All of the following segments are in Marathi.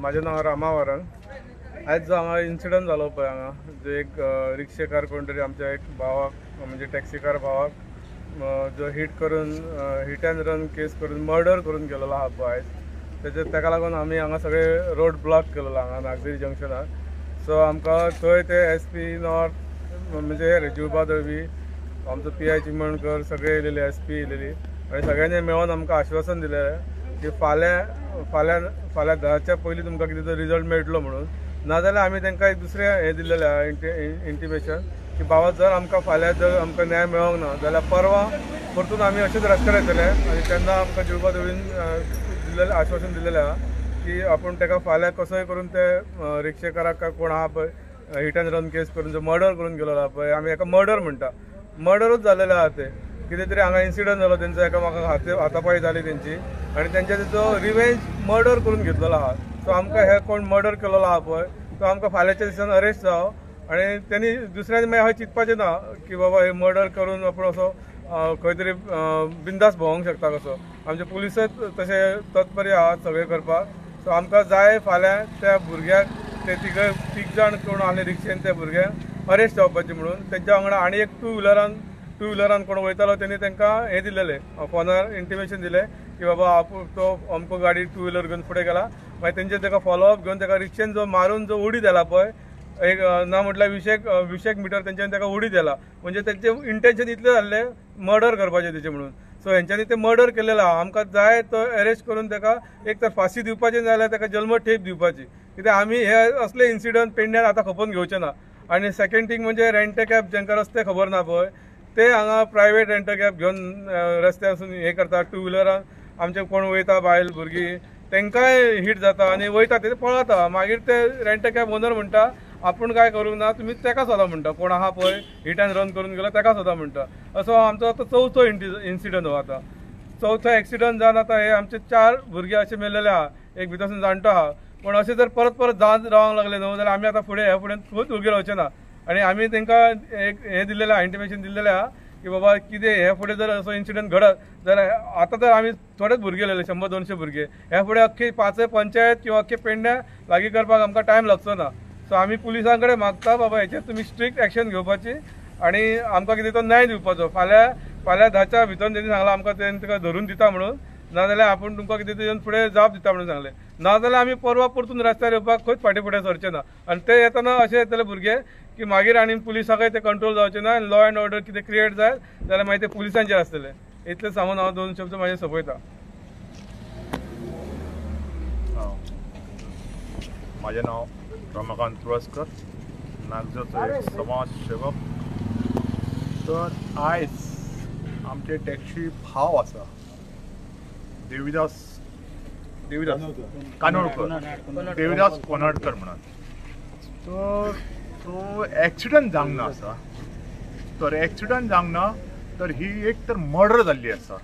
माझें नांव रामावरण। आयज जो हांगा इन्सिडंट जालो पळय, हांगा जो एक रिक्षेकार कोण तरी आमच्या एक भावाक म्हणजे टॅक्सीकार भावाक जो हिट अँड रन केस करून मर्डर करून गेलेलो आहा पळय आयज, ताका लागून आमी हांगा सगळे रोड ब्लॉक केलेलो हांगा नागझरी जंक्शनार। सो आमकां थंय ते SP नॉर्थ म्हणजे जुबा दळवी, आमचो PI चिमणकर सगळे येयलेले, SP येयलेली आनी सगळ्यांनी मेळून आमकां आश्वासन दिलें की फाल्यां 10च्या पयलीं तुमकां कितें तो रिजल्ट मेळटलो म्हणून। नाजाल्यार आमी तांकां एक दुसरें हें दिल्लेलें आहा इंटिमेशन की बाबा जर आमकां फाल्यां जर आमकां न्याय मेळोंक ना जाल्यार परवां परतून आमी अशेंच रस्त्यार येतले। आनी तेन्ना आमकां जुबा दळवीन दिल्लेलें आश्वासन दिल्लेलें आहा की आपूण ताका फाल्यां कसोय करून ते रिक्षेकाराक कोण आहा पळय हिट अँड रन केस करून जो मर्डर करून गेलो आहा पळय, आमी हाका मर्डर म्हणटा, मर्डरूच जाल्लेलें आहा ते। कितें तरी हांगा इन्सिडंट जालो तेंचो, एकामेकांक हातापाई जाली तेंची आनी तेंच्या तेचो रिवेंज मर्डर करून घेतलेलो आहा। सो आमकां हे कोण मर्डर केलेलो आहा पळय तो आमकां फाल्यांच्या दिसान अरेस्ट जावो आनी तेणी दुसऱ्यांनी मागीर अशें चिंतपाचें ना की बाबा हे मर्डर करून आपूण असो खंय तरी बिंदास भोंवंक शकता कसो। आमचे पुलीसच तशे तत्परी आहात सगळें करपाक। सो आमकां जाय फाल्यां त्या भुरग्याक ते तीग जाण कोण आहले रिक्षेन त्या भुरग्यांक अरेस्ट जावपाचें म्हणून। तेंच्या वांगडा आनी एक टू व्हिलरान कोण वयतालो तेणी तांकां हें दिलेलें, फोनार इंटिमेशन दिलें की बाबा तो अमको गाडी टू व्हिलर घेवन फुडें गेला। मागीर तेंचे ताका फॉलोअप घेवन ताका रिक्षेन जो मारून जो उडी दिला पळय, एक ना म्हटल्यार 20 मिटर तेंच्यांनी ताका उडी दिला, म्हणजे तेंचें इंटेंशन इतलें जाल्लें मर्डर करपाचें तेचें म्हणून। सो हेंच्यांनी ते मर्डर केलेलो आहा। आमकां जाय तो अरेस्ट करून ताका एक तर फाशी दिवपाची जाल्यार ताका जल्मठेप दिवपाची, कित्याक आमी हे असले इन्सिडंट पेडण्यार आतां खपोवन घेवचे ना। आनी सेकंड थिंग म्हणजे रेंट कॅब जांकां रस्ते खबर ना पळय ते हांगा प्रायवेट रेंट कॅब घेवन रस्त्यार वचून हें करता, टू व्हिलरान आमचे कोण वयता बायल भुरगीं तांकांय हिट जाता आनी वयता ते पळता, मागीर ते रेंट कॅब ओनर म्हणटा आपूण काय करूंक ना, तुमी ताका सोदा म्हणटा, कोण आहा पळय हिट अँड रन करून गेलो ताका सोदा म्हणटा। असो आमचो आतां चवथो इन्सिडंट हो आतां, चवथो एक्सिडंट जावन आतां हे आमचे 4 भुरगे अशे मेल्लेले आहा, एक भितरसून जाणटो आहा। पण अशें जर परत जात रावंक लागले न्हू जाल्यार आमी आतां फुडें खंयच भुरगे रावचे ना। आनी आमी तांकां एक हें दिल्लेलें आहा, इंटिमेशन दिल्लेलें आहा की बाबा कितें हे फुडें जर असो इन्सिडंट घडत जाल्यार आतां तर आमी थोडेच भुरगे उरलेले 100-200 भुरगे, ह्या फुडें अख्खी 5 पंचायत किंवा अख्खे पेडण्या लागीं करपाक आमकां टायम लागचो ना। सो आमी पुलिसां कडेन मागता बाबा हेचेर तुमी स्ट्रिक्ट एक्शन घेवपाची आनी आमकां कितें तो न्याय दिवपाचो। फाल्यां 10च्या भितर तेणी सांगलां आमकां ताका धरून दिता म्हणून, नाजाल्यार आपूण तुमकां कितें तेजेन फुडें जाप दिता म्हणून सांगलें। नाजाल्यार आमी परवां परतून रस्त्यार येवपाक खंयच फाटीं फुडें सरचे ना। आनी ते येतना अशें येतले भुरगे की मागीर आनी पुलिसांकय ते कंट्रोल जावचे ना, आनी लॉ अँड ऑर्डर कितें क्रिएट जायत जाल्यार मागीर ते पुलिसांचेर आसतले। इतलें सांगून हांव 2 शब्द म्हाजे सोंपयता। माझे नाव रमाकांत तुळसकर, नागझरचो एक समाज सेवक। तर आयज आमचे टॅक्सी भाव आसा देविदास कोनाडकर म्हणून, तर तो एक्सिडंट जावंक ना आसा। तर एक्सिडंट जावंक ना तर ही एक तर मर्डर जाल्ली आसा,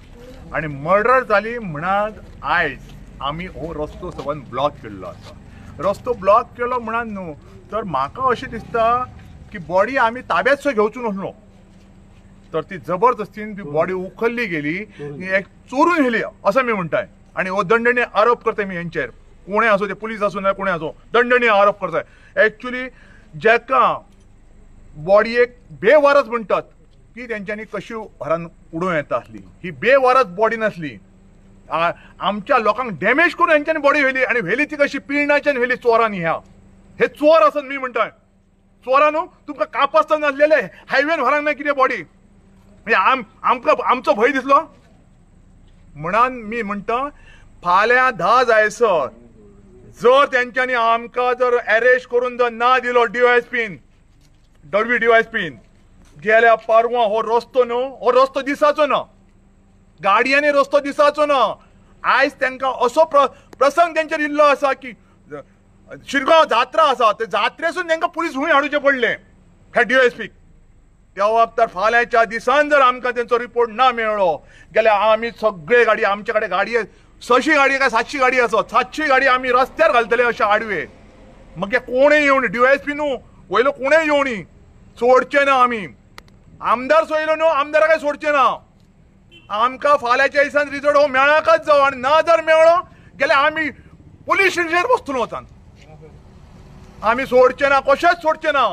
आनी मर्डर जाली म्हणान आयज आमी हो रस्तो सगळ्यान ब्लॉक केल्लो आसा। रस्तो ब्लॉक केलो म्हणान न्हू तर म्हाका अशें दिसता की बॉडी आमी ताब्यात सो घेवचो नासलो, तर ती जबरदस्तीन ती बॉडी उखल्ली गेली, एक चोरून गेली असं मी म्हणटाय। आणि हो दंडनीय आरोप करताय मी यांचेर, कोणें आसूं ते पुलीस आसूं ना कोणें आसूं, दंडनीय आरोप करताय। एक्चुअली जेका बॉडयेक बेवारस म्हणटात की तेंच्यांनी कशी व्हरान उडोवं येता आसली, ही बेवारस बॉडी नासली। आमच्या लोकांक डॅमेज करून हेंच्यांनी बॉडी व्हेली, आणि व्हेली ती कशी पिळण्याच्यान व्हेली चोरांनी। हे चोर आसन मी म्हणटाय, चोरां न्हू तुमकां कापासता नासलेले हायवेन व्हरांक ना कितें बॉडी, आमकां आमचो भंय दिसलो म्हणान मी म्हणटा फाल्यां 10 जायसर जर तेंच्यांनी आमकां जर अरेस्ट करून जर ना दिलो DYSPन दळवी DYSPन गेल्या परवां हो रस्तो न्हू, हो रस्तो दिसाचो ना, गाडयांनी रस्तो दिसाचो ना। आयज तांकां असो प्रसंग तेंचेर इल्लो आसा की शिरगांव जात्रा आसा, ते जात्रेसून तांकां पुलीस हुंय हाडूचे पडले ह्या DYSPक। तेव्हा तर फाल्यांच्या दिसान जर आमकां तेंचो रिपोर्ट ना मेळ्ळो जाल्यार आमी सगळे गाडी, आमचे कडेन गाडी 600 गाडी काय 700 गाडी आसत, 700 गाडी आमी रस्त्यार घालतले अशे आडवे। मग कोणेय येवनी, DYSP न्हू वयलो कोणेय येवनी, सोडचे ना आमी। आमदार सोयलो न्हू, आमदाराक सोडचे ना। आमकां फाल्यांच्या दिसान रिजल्ट हो मेळाकच जावो, आनी ना जर मेळ्ळो जाल्यार आमी पोलीस स्टेशनार बसतलो वचान आमी सोडचे ना कशेंच सोडचे ना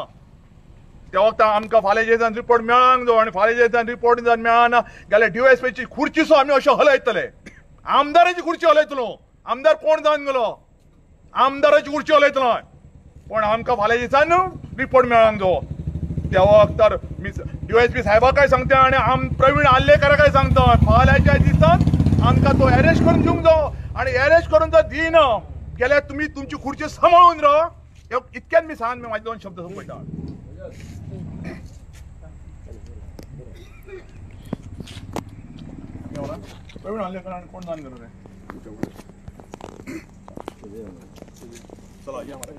त्या वक्ता आमकां फाल्यां जेजान रिपोर्ट मेळांक जाय आनी फाल्यां जेजान रिपोर्ट जर मेळना जाल्यार DYSPची खुर्ची सो आमी अशें हलयतले आमदाराची खुर्ची हलयतलो आमदार कोण जावन गेलो आमदाराची खुर्ची हलयतलो पण आमकां फाल्यां दिसान रिपोर्ट मेळांक जाय त्या वक्तार DYSP साहेबाकाय सांगता आनी प्रवीण आल्लेकराकाय सांगता फाल्यांच्या दिसान आमकां तो अरेस्ट करून दिवंक जाय आनी अरेस्ट करून जर दिना जाल्यार तुमी तुमची खुर्ची सांबाळून राव इतक्यान मी सांग मी माझे 2 शब्द सोंपयता प्रवीण आल्लेकर कोण जावन गेलो रे चला या मरे